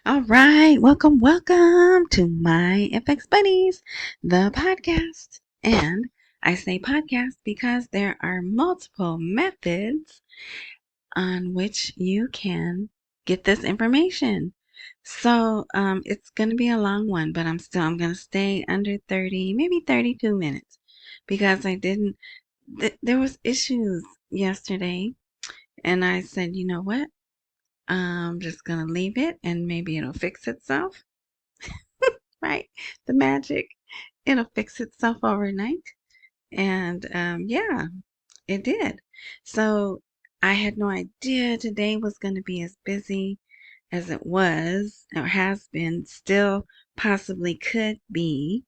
All right, welcome to my FX Buddies, the podcast. And I say podcast because there are multiple methods on which you can get this information. So it's going to be a long one, but I'm going to stay under 30, maybe 32 minutes because I didn't, there was issues yesterday and I said, you know what? I'm just going to leave it and maybe it'll fix itself. Right? The magic, it'll fix itself overnight. And yeah, it did. So I had no idea today was going to be as busy as it was or has been, still possibly could be.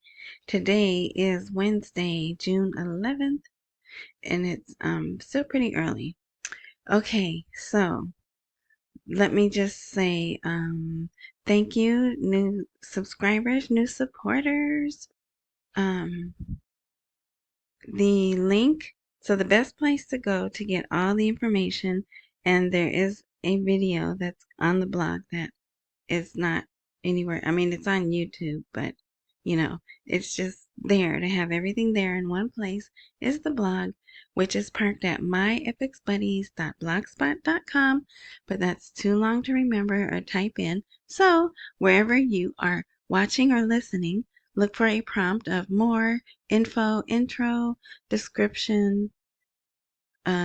Today is Wednesday, June 11th, and it's still pretty early. Okay, so let me just say thank you, new subscribers, new supporters. Um, the link, so the best place to go to get all the information, and there is a video that's on the blog that is not anywhere. I mean, it's on YouTube, but it's just there to have everything there in one place is the blog, which is parked at myepicbuddies.blogspot.com, but that's too long to remember or type in. So wherever you are watching or listening, look for a prompt of more info, intro, description,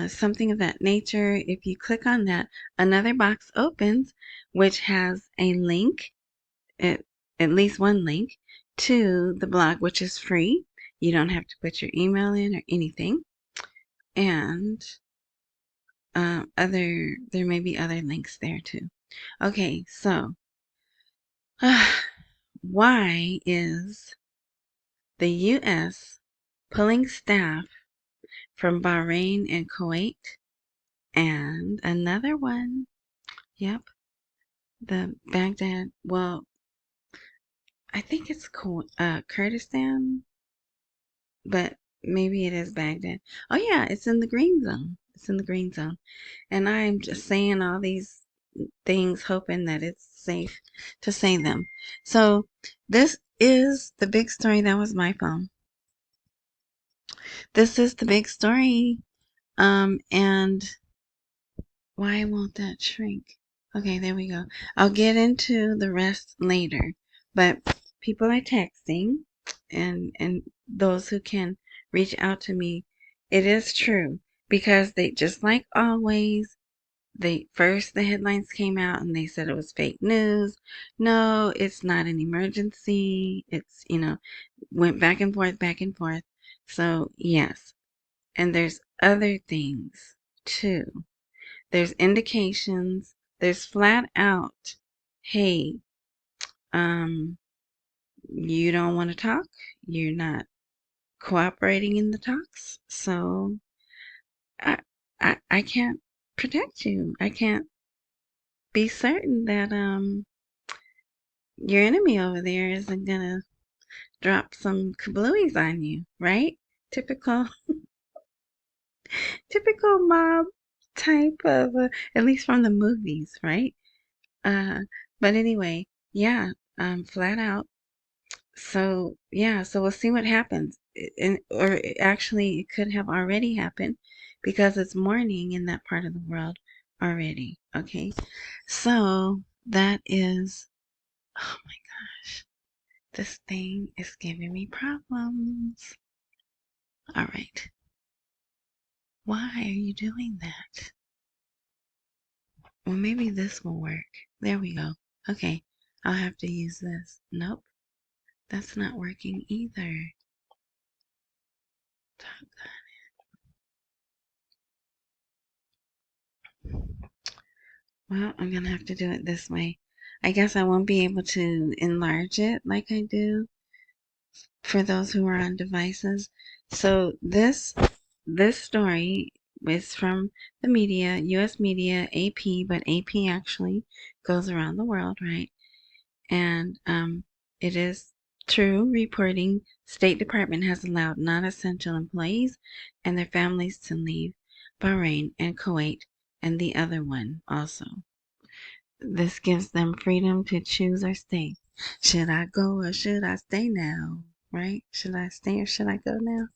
something of that nature. If you click on that, another box opens, which has a link, at, at least one link, to the blog, which is free. You don't have to put your email in or anything. And there may be other links there too. Okay, so why is the U.S. pulling staff from Bahrain and Kuwait? And another one, yep, the Baghdad, well, I think it's Kurdistan, but maybe it is Baghdad. Oh yeah, it's in the green zone. It's in the green zone. And I'm just saying all these things hoping that it's safe to say them. So this is the big story. That was my phone. This is the big story. And why won't that shrink? Okay, there we go. I'll get into the rest later. But people are texting and those who can reach out to me. It is true because they just like always, the headlines came out and they said it was fake news. No, it's not an emergency. It's, went back and forth, back and forth. So, yes. And there's other things too. There's indications. There's flat out, hey, you don't want to talk. You're not cooperating in the talks. So I, I can't protect you. I can't be certain that your enemy over there isn't gonna drop some kablooies on you, right? Typical, typical mob type of, at least from the movies, right? Uh, but anyway, yeah, flat out. So yeah, so we'll see what happens. Actually, it could have already happened because it's morning in that part of the world already. Okay, so that is. Oh my gosh, this thing is giving me problems. All right, why are you doing that? Well, maybe this will work. There we go. Okay, I'll have to use this. Nope, that's not working either. Well, I'm gonna have to do it this way. I guess I won't be able to enlarge it like I do for those who are on devices. So this story is from the media, US media, AP, but AP actually goes around the world, right? And it is true reporting State Department has allowed non-essential employees and their families to leave Bahrain and Kuwait and the other one also. This gives them freedom to choose or stay. Should I go or should I stay now? Right? Should I stay or should I go now?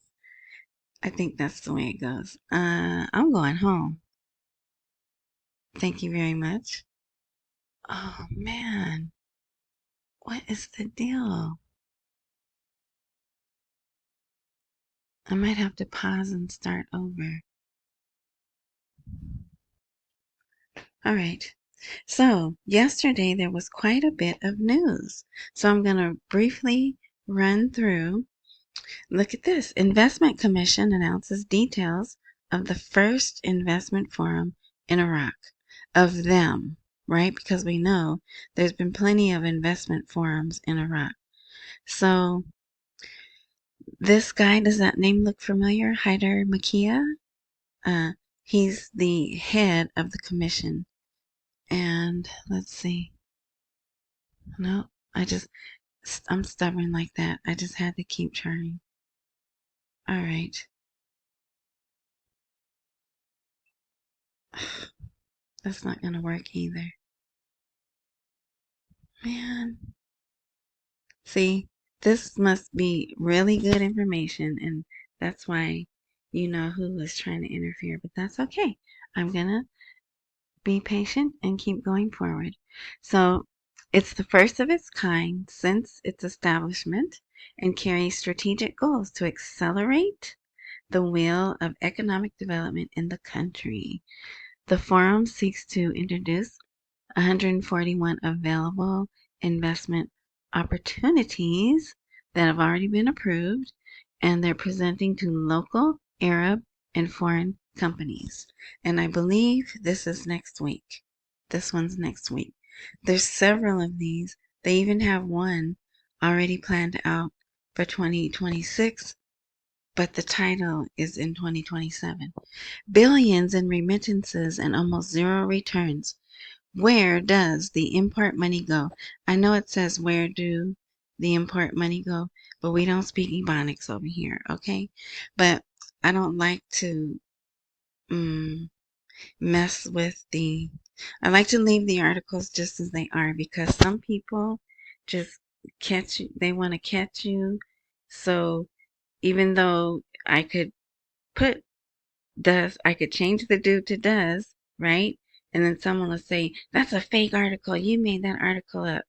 I think that's the way it goes. I'm going home. Thank you very much. Oh man, what is the deal? I might have to pause and start over. All right. So, yesterday there was quite a bit of news. So, I'm going to briefly run through. Look at this. Investment Commission announces details of the first investment forum in Iraq. Of them, right? Because we know there's been plenty of investment forums in Iraq. So, this guy, does that name look familiar? Haider Makia? Uh, he's the head of the commission. And let's see. No, I'm stubborn like that. I just had to keep trying. All right. That's not going to work either. Man. See, this must be really good information, and that's why you know who was trying to interfere, but that's okay. I'm going to be patient and keep going forward. So, it's the first of its kind since its establishment and carries strategic goals to accelerate the wheel of economic development in the country. The forum seeks to introduce 141 available investment opportunities that have already been approved, and they're presenting to local, Arab, and foreign companies. And I believe this is next week. This one's next week. There's several of these. They even have one already planned out for 2026, but the title is in 2027. Billions in remittances and almost zero returns. Where does the import money go? I know it says where do the import money go, but we don't speak Ebonics over here, okay? But I don't like to mess with I like to leave the articles just as they are because some people just catch you, they want to catch you. So even though I could put does, I could change the do to does, right? And then someone will say, that's a fake article. You made that article up,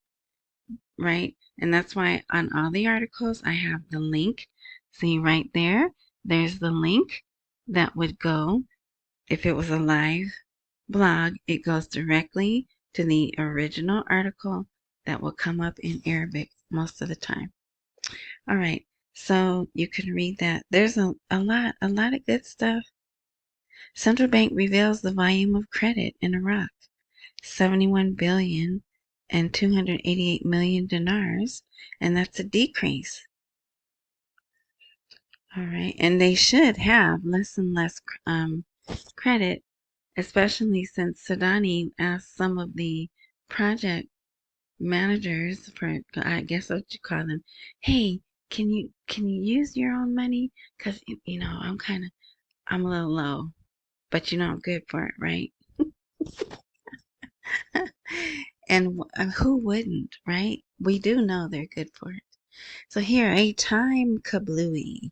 right? And that's why on all the articles, I have the link. See right there, there's the link that would go, if it was a live blog, it goes directly to the original article that will come up in Arabic most of the time. All right, so you can read that. There's a lot of good stuff. Central bank reveals the volume of credit in Iraq, 71 billion and 288 million dinars, and that's a decrease. All right, and they should have less and less credit, especially since Sudani asked some of the project managers, for I guess what you call them, hey, can you use your own money? Because I'm a little low, but I'm good for it, right? And who wouldn't, right? We do know they're good for it. So here, a time kablooey.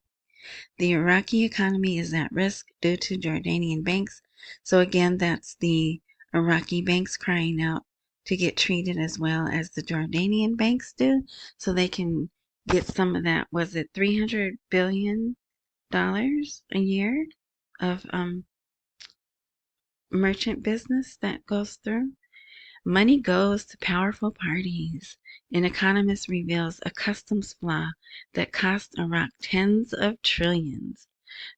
The Iraqi economy is at risk due to Jordanian banks. So again, that's the Iraqi banks crying out to get treated as well as the Jordanian banks do, so they can get some of that. Was it $300 billion a year of merchant business that goes through? Money goes to powerful parties. An economist reveals a customs flaw that cost Iraq tens of trillions.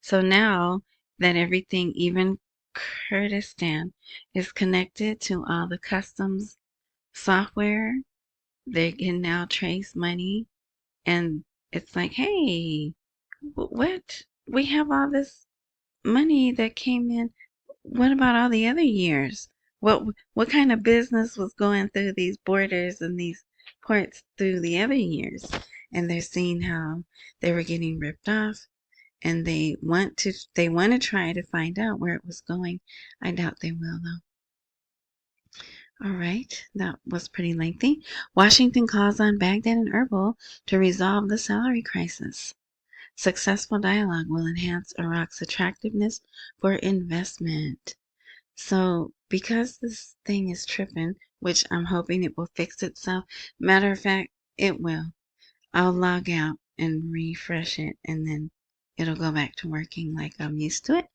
So now that everything, even Kurdistan, is connected to all the customs software, they can now trace money. And it's like, hey, what? We have all this money that came in. What about all the other years? What kind of business was going through these borders and these ports through the other years? And they're seeing how they were getting ripped off, and they want to try to find out where it was going. I doubt they will though. All right, that was pretty lengthy. Washington calls on Baghdad and Erbil to resolve the salary crisis. Successful dialogue will enhance Iraq's attractiveness for investment. So, because this thing is tripping, which I'm hoping it will fix itself, matter of fact, it will. I'll log out and refresh it, and then it'll go back to working like I'm used to it.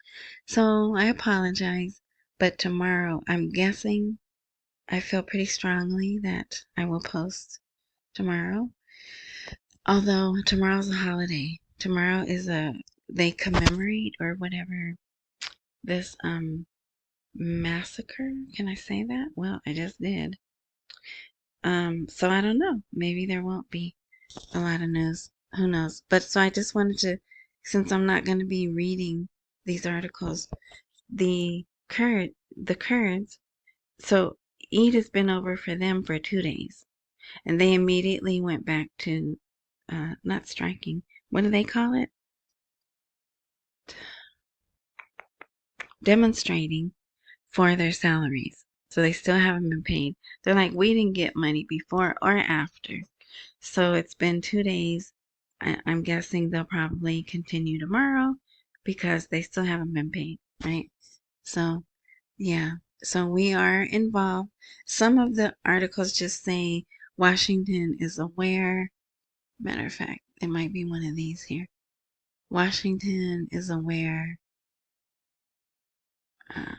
So, I apologize, but tomorrow, I'm guessing I feel pretty strongly that I will post tomorrow. Although tomorrow's a holiday. Tomorrow is they commemorate or whatever this massacre. Can I say that? Well, I just did. So I don't know. Maybe there won't be a lot of news. Who knows? But so I just wanted to, since I'm not going to be reading these articles, the Kurds. So Eid has been over for them for 2 days, and they immediately went back to not striking. What do they call it? Demonstrating for their salaries. So they still haven't been paid. They're like, we didn't get money before or after. So it's been 2 days. I'm guessing they'll probably continue tomorrow because they still haven't been paid, right? So, yeah. So we are involved. Some of the articles just say Washington is aware. Matter of fact, it might be one of these here. Washington is aware. Uh,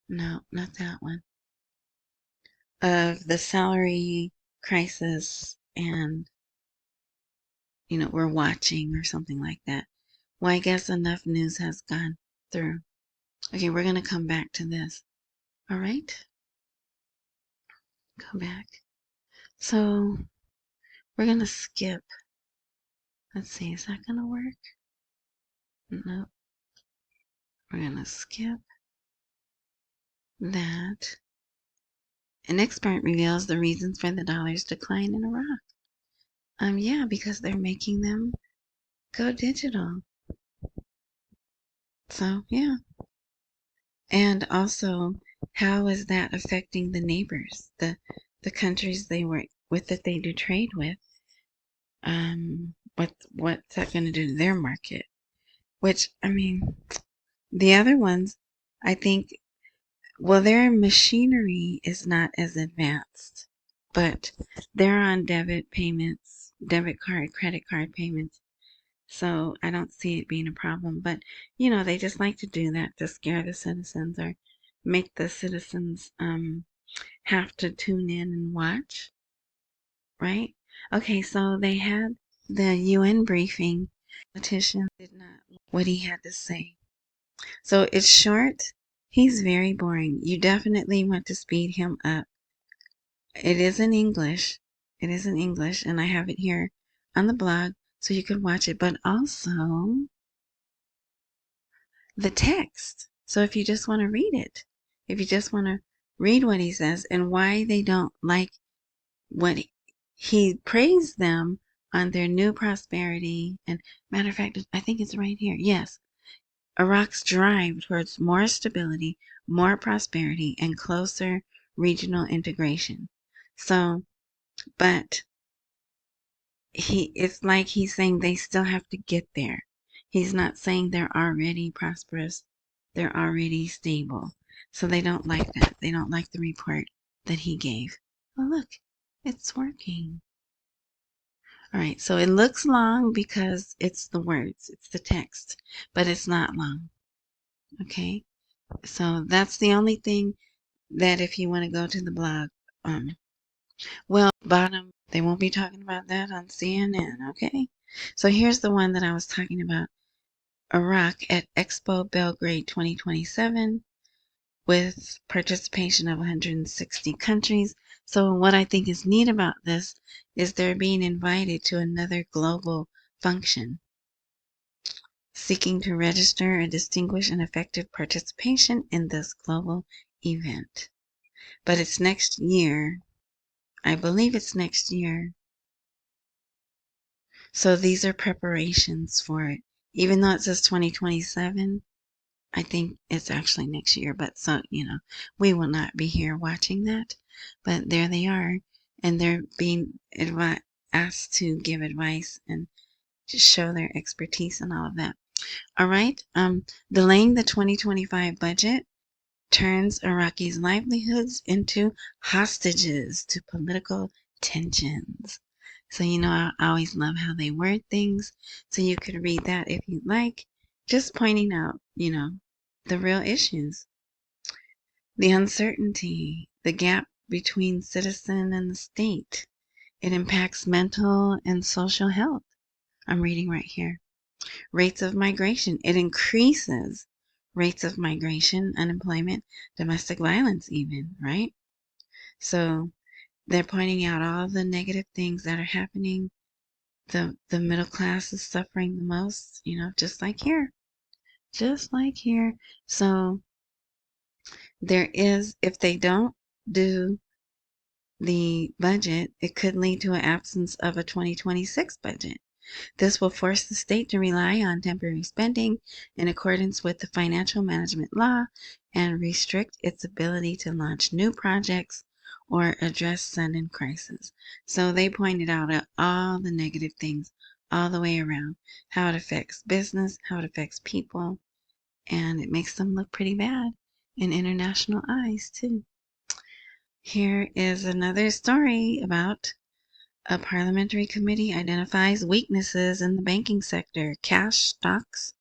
no, not that one. Of the salary crisis, and we're watching or something like that. Well, I guess enough news has gone through. Okay, we're gonna come back to this. All right, go back. So we're gonna skip. Let's see, is that gonna work? No, we're gonna skip that. An expert reveals the reasons for the dollar's decline in Iraq. Yeah, because they're making them go digital. So yeah. And also, how is that affecting the neighbors, the countries they work with that they do trade with? What's that going to do to their market? Which, I mean, the other ones, I think, well, their machinery is not as advanced, but they're on debit payments, debit card, credit card payments. So I don't see it being a problem. But, they just like to do that to scare the citizens or make the citizens have to tune in and watch, right? Okay, so they had the UN briefing. Politician did not like what he had to say. So it's short. He's very boring. You definitely want to speed him up. It is in English. It is in English, and I have it here on the blog so you can watch it. But also the text. So if you just want to read it, if you just want to read what he says and why they don't like what he praised them on their new prosperity. And matter of fact, I think it's right here. Yes, Iraq's drive towards more stability, more prosperity, and closer regional integration. So, but it's like he's saying they still have to get there. He's not saying they're already prosperous, they're already stable. So they don't like that. They don't like the report that he gave. Oh, look, it's working. All right, so it looks long because it's the words, it's the text, but it's not long. Okay, so that's the only thing that if you want to go to the blog, well, bottom, they won't be talking about that on CNN, okay? So here's the one that I was talking about, Iraq at Expo Belgrade 2027 with participation of 160 countries. So what I think is neat about this is they're being invited to another global function, seeking to register a distinguished and effective participation in this global event. But it's next year. I believe it's next year. So these are preparations for it. Even though it says 2027, I think it's actually next year, but so, we will not be here watching that. But there they are, and they're being asked to give advice and to show their expertise and all of that. All right. Delaying the 2025 budget turns Iraqis' livelihoods into hostages to political tensions. So, I always love how they word things. So you could read that if you'd like, just pointing out, the real issues, the uncertainty, the gap between citizen and the state. It impacts mental and social health. I'm reading right here. Rates of migration. It increases rates of migration, unemployment, domestic violence even, right? So they're pointing out all the negative things that are happening. The middle class is suffering the most, just like here. Just like here. So there is, if they don't do the budget, it could lead to an absence of a 2026 budget. This will force the state to rely on temporary spending in accordance with the financial management law and restrict its ability to launch new projects or address sudden crises. So they pointed out all the negative things all the way around, how it affects business, how it affects people, and it makes them look pretty bad in international eyes too. Here is another story about a parliamentary committee identifies weaknesses in the banking sector. Cash stocks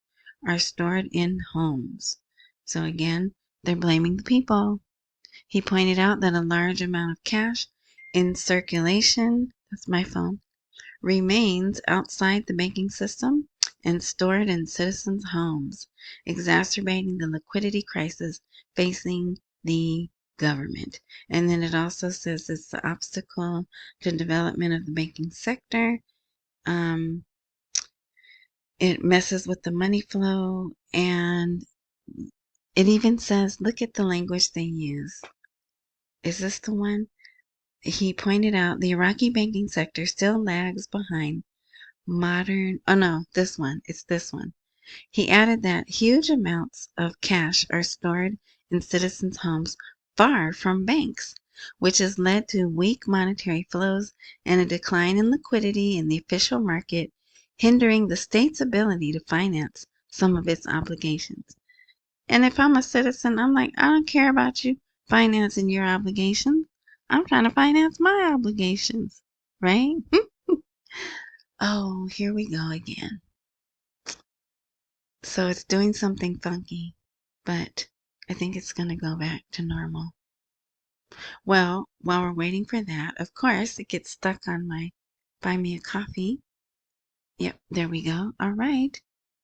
are stored in homes. So again, they're blaming the people. He pointed out that a large amount of cash in circulation, that's my phone, remains outside the banking system and stored in citizens' homes, exacerbating the liquidity crisis facing the government. And then it also says it's the obstacle to development of the banking sector. Um, it messes with the money flow, and it even says, look at the language they use. Is this the one? He pointed out the Iraqi banking sector still lags behind oh no, this one. It's this one. He added that huge amounts of cash are stored in citizens' homes far from banks, which has led to weak monetary flows and a decline in liquidity in the official market, hindering the state's ability to finance some of its obligations. And if I'm a citizen, I'm like, I don't care about you financing your obligations. I'm trying to finance my obligations, right? Oh, here we go again. So it's doing something funky, but I think it's going to go back to normal. Well, while we're waiting for that, of course, it gets stuck on my buy me a coffee. Yep, there we go. All right.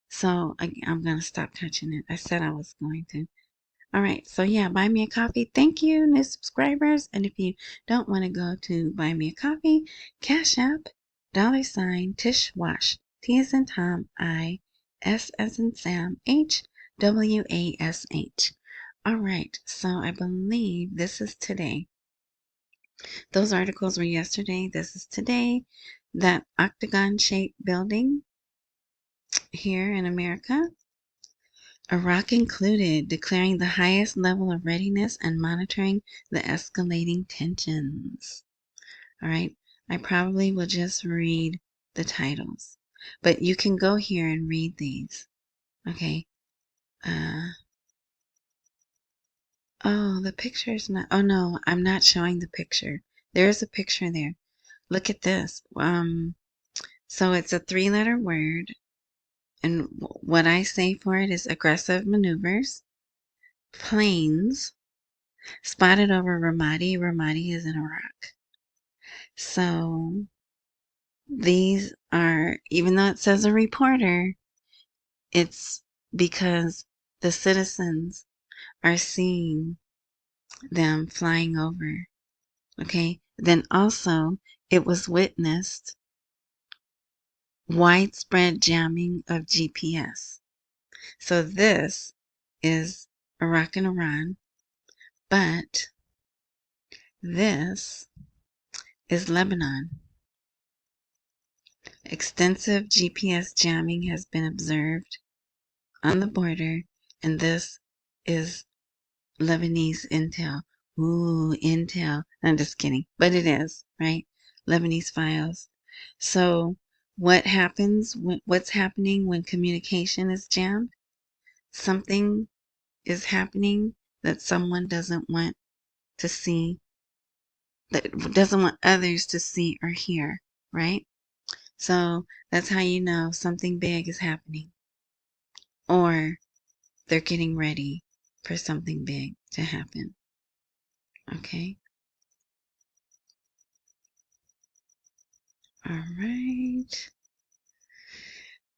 So I'm going to stop touching it. I said I was going to. All right. So yeah, buy me a coffee. Thank you, new subscribers. And if you don't want to go to buy me a coffee, Cash App, $Tishwash. T as in Tom, I, S as in Sam, H, WASH. All right. So I believe this is today. Those articles were yesterday. This is today. That octagon-shaped building here in America, Iraq included, declaring the highest level of readiness and monitoring the escalating tensions. All right. I probably will just read the titles, but you can go here and read these. Okay. Oh, the picture is not. Oh no, I'm not showing the picture. There is a picture there. Look at this. So it's a 3-letter word, and what I say for it is aggressive maneuvers, planes, spotted over Ramadi. Ramadi is in Iraq. So these are, even though it says a reporter, it's because the citizens are seeing them flying over. Okay. Then also, it was witnessed widespread jamming of GPS. So this is Iraq and Iran, but this is Lebanon. Extensive GPS jamming has been observed on the border And this is Lebanese intel. Ooh, intel. I'm just kidding. But it is, right? Lebanese files. So what's happening when communication is jammed? Something is happening that someone doesn't want to see, that doesn't want others to see or hear, right? So that's how you know something big is happening, or they're getting ready for something big to happen. Okay. All right.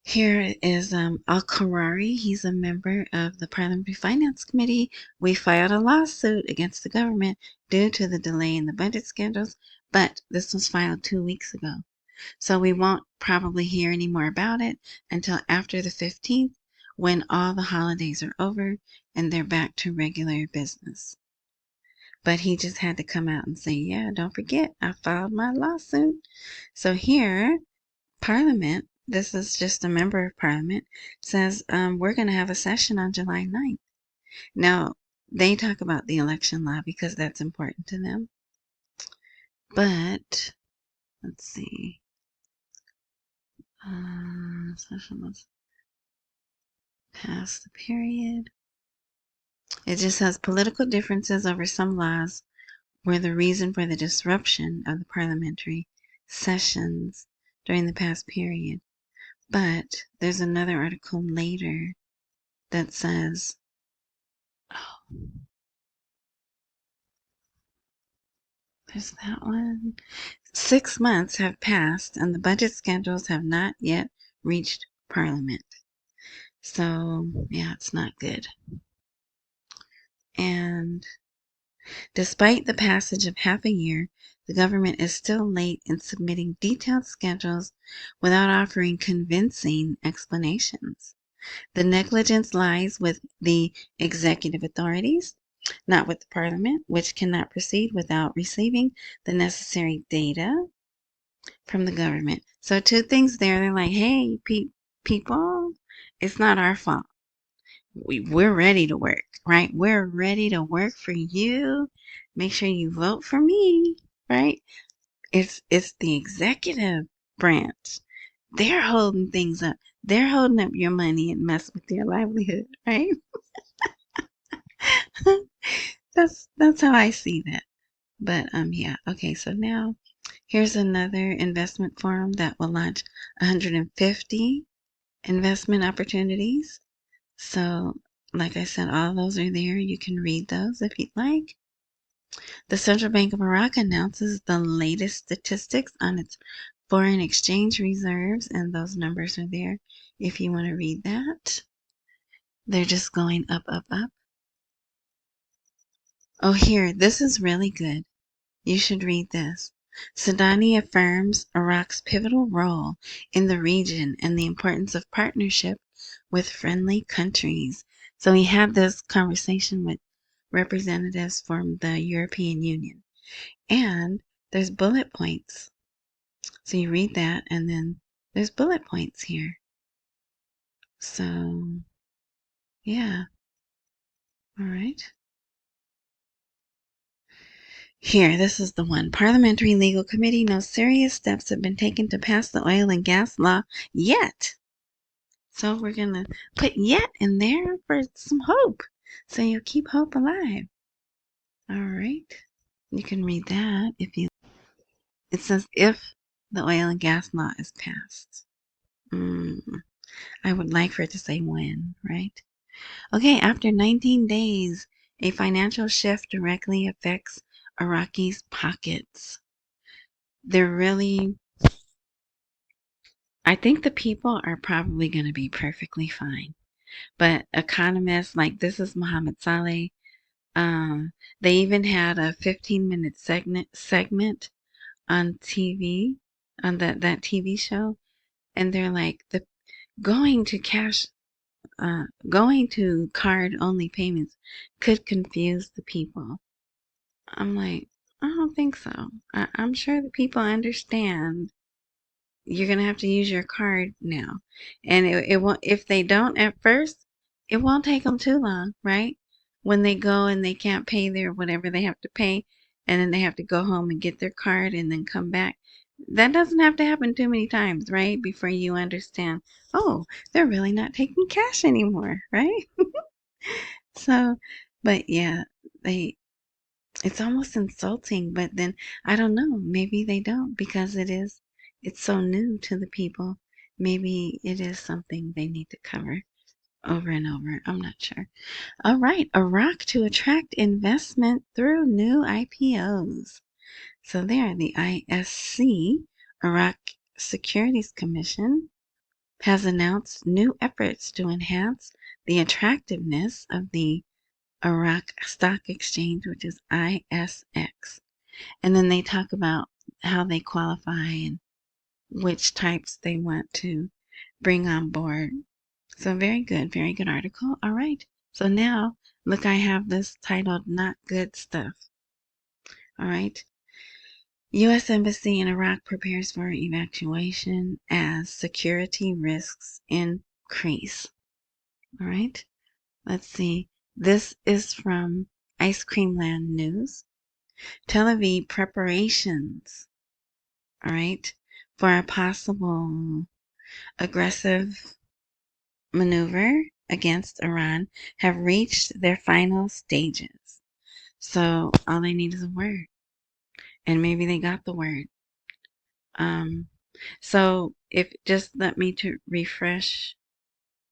Here is Al-Kharari. He's a member of the Parliamentary Finance Committee. We filed a lawsuit against the government due to the delay in the budget schedules, but this was filed 2 weeks ago. So we won't probably hear any more about it until after the 15th, when all the holidays are over and they're back to regular business. But he just had to come out and say, yeah, don't forget, I filed my lawsuit. So here, Parliament, this is just a member of Parliament, says we're going to have a session on July 9th. Now, they talk about the election law because that's important to them. But, let's see. Session was past the period. It just says political differences over some laws were the reason for the disruption of the parliamentary sessions during the past period. But there's another article later that says, oh, there's that one. 6 months have passed and the budget schedules have not yet reached Parliament. So, yeah, it's not good. And despite the passage of half a year, the government is still late in submitting detailed schedules without offering convincing explanations. The negligence lies with the executive authorities, not with the Parliament, which cannot proceed without receiving the necessary data from the government. So, two things there. They're like, hey, people, it's not our fault. We're ready to work, right? We're ready to work for you. Make sure you vote for me, right? It's the executive branch. They're holding things up. They're holding up your money and mess with your livelihood, right? That's how I see that. But yeah, okay, so now here's another investment forum that will launch 150 investment opportunities. So, like I said, all those are there. You can read those if you'd like. The Central Bank of Iraq announces the latest statistics on its foreign exchange reserves, and those numbers are there if you want to read that. They're just going up, up, up. Oh, here, this is really good. You should read this. Sadani affirms Iraq's pivotal role in the region and the importance of partnership with friendly countries. So he had this conversation with representatives from the European Union. And there's bullet points. So you read that, and then there's bullet points here. So, yeah. All right. Here, this is the one. Parliamentary Legal Committee. No serious steps have been taken to pass the oil and gas law yet. So we're going to put yet in there for some hope. So you'll keep hope alive. All right. You can read that if you. It says if the oil and gas law is passed. I would like for it to say when, right? Okay, after 19 days, a financial shift directly affects Iraqis' pockets. They're really, I think the people are probably going to be perfectly fine. But economists, like this is Mohammed Saleh, they even had a 15-minute segment on TV, on that TV show. And they're like, going to cash going to card only payments could confuse the people. I'm like, I don't think so. I'm sure the people understand you're going to have to use your card now. And it won't, if they don't at first, it won't take them too long, right? When they go and they can't pay their whatever they have to pay, and then they have to go home and get their card and then come back. That doesn't have to happen too many times, right? Before you understand, oh, they're really not taking cash anymore, right? So, but yeah, they it's almost insulting, but then I don't know, maybe they don't because it's so new to the people. Maybe it is something they need to cover over and over. I'm not sure. All right, Iraq to attract investment through new IPOs. So there, the ISC, Iraq Securities Commission, has announced new efforts to enhance the attractiveness of the Iraq Stock Exchange, which is ISX. And then they talk about how they qualify and which types they want to bring on board. So very good article. All right. So now, look, I have this titled Not Good Stuff. All right. U.S. Embassy in Iraq prepares for evacuation as security risks increase. All right. Let's see. This is from Ice Cream Land News. Tel Aviv preparations. All right. For a possible aggressive maneuver against Iran have reached their final stages. So all they need is a word. And maybe they got the word. Um, so if just let me to refresh,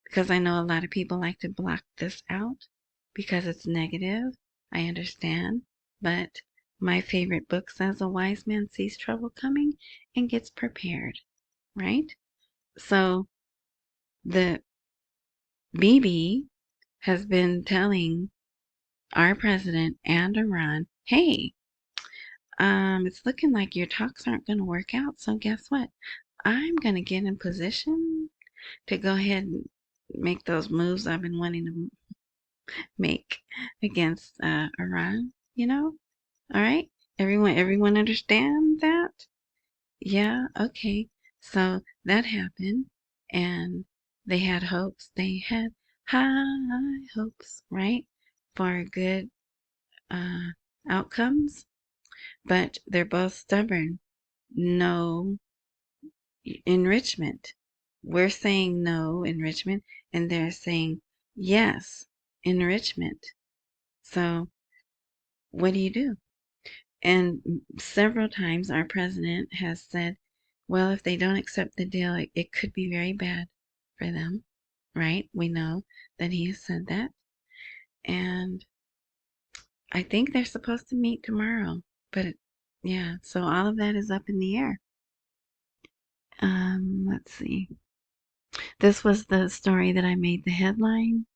because I know a lot of people like to block this out because it's negative. I understand. But my favorite book says a wise man sees trouble coming and gets prepared, right? So the BB has been telling our president and Iran, hey, it's looking like your talks aren't going to work out. So guess what? I'm going to get in position to go ahead and make those moves I've been wanting to make against Iran. All right. Everyone understand that? Yeah. Okay. So that happened, and they had hopes. They had high hopes, right, for good uh, outcomes. But they're both stubborn. No enrichment. We're saying no enrichment, and they're saying yes enrichment. So what do you do? And several times our president has said, well, if they don't accept the deal, it could be very bad for them, right? We know that he has said that. And I think they're supposed to meet tomorrow. But yeah, so all of that is up in the air. Let's see. This was the story that I made the headline.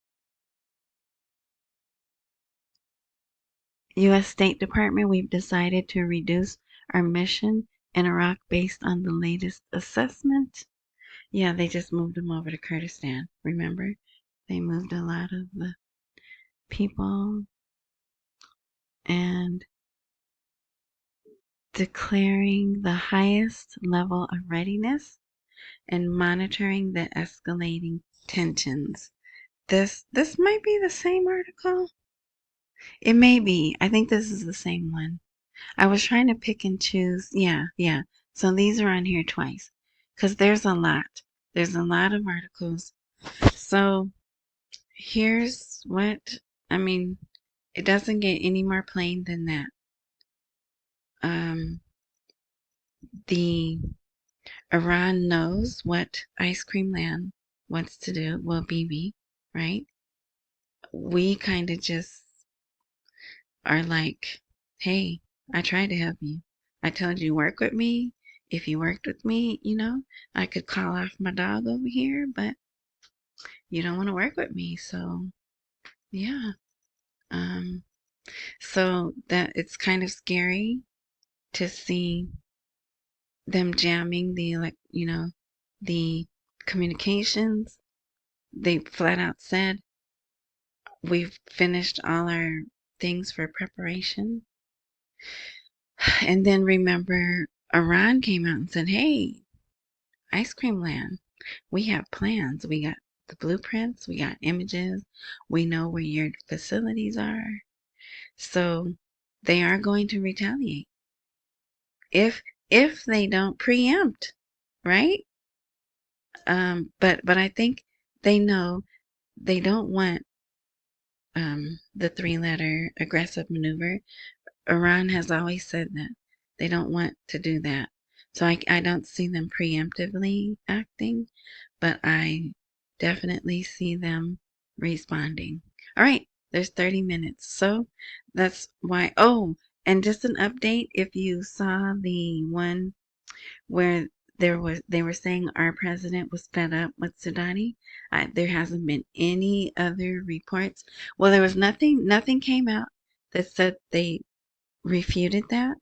U.S. State Department, we've decided to reduce our mission in Iraq based on the latest assessment. Yeah, they just moved them over to Kurdistan. Remember? They moved a lot of the people and declaring the highest level of readiness and monitoring the escalating tensions. This might be the same article. It may be. I think this is the same one. I was trying to pick and choose. Yeah, yeah. So these are on here twice because there's a lot. There's a lot of articles. So here's what I mean. It doesn't get any more plain than that. Um, the Iran knows what Ice Cream Land wants to do. Well, BB, right? We kind of just are like, hey, I tried to help you. I told you work with me. If you worked with me, I could call off my dog over here, but you don't want to work with me. So, yeah. Um, so that it's kind of scary to see them jamming the communications. They flat out said, we've finished all our things for preparation. And then remember, Iran came out and said, hey, Ice Cream Land, we have plans. We got the blueprints, we got images, we know where your facilities are. So they are going to retaliate if they don't preempt, right? But I think they know they don't want the three-letter aggressive maneuver. Iran has always said that they don't want to do that. So I don't see them preemptively acting, but I definitely see them responding. All right, there's 30 minutes. So that's why. Oh, and just an update, if you saw the one where they were saying our president was fed up with Sudani. There hasn't been any other reports. Well, there was nothing came out that said they refuted that,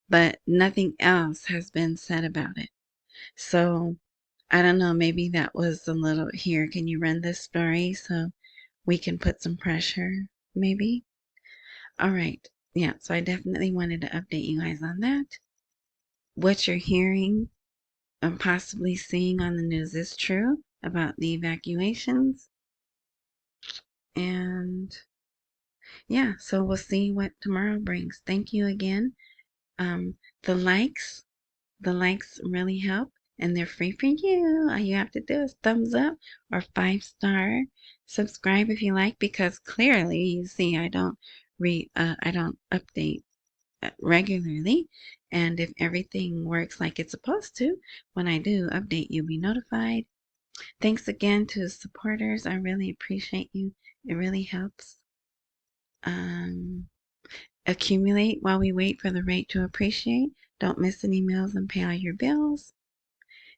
but nothing else has been said about it. So I don't know, maybe that was a little here. Can you run this story so we can put some pressure, maybe? All right. Yeah, so I definitely wanted to update you guys on that. What you're hearing and possibly seeing on the news is true about the evacuations. And yeah, so we'll see what tomorrow brings. Thank you again. Um, the likes, the likes really help, and they're free for you. All you have to do is thumbs up or 5-star. Subscribe if you like, because clearly you see I don't update regularly. And if everything works like it's supposed to, when I do update, you'll be notified. Thanks again to supporters. I really appreciate you. It really helps. Accumulate while we wait for the rate to appreciate. Don't miss any meals and pay all your bills.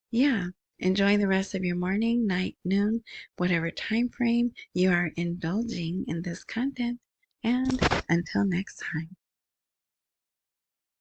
Yeah. Enjoy the rest of your morning, night, noon, whatever time frame you are indulging in this content. And until next time.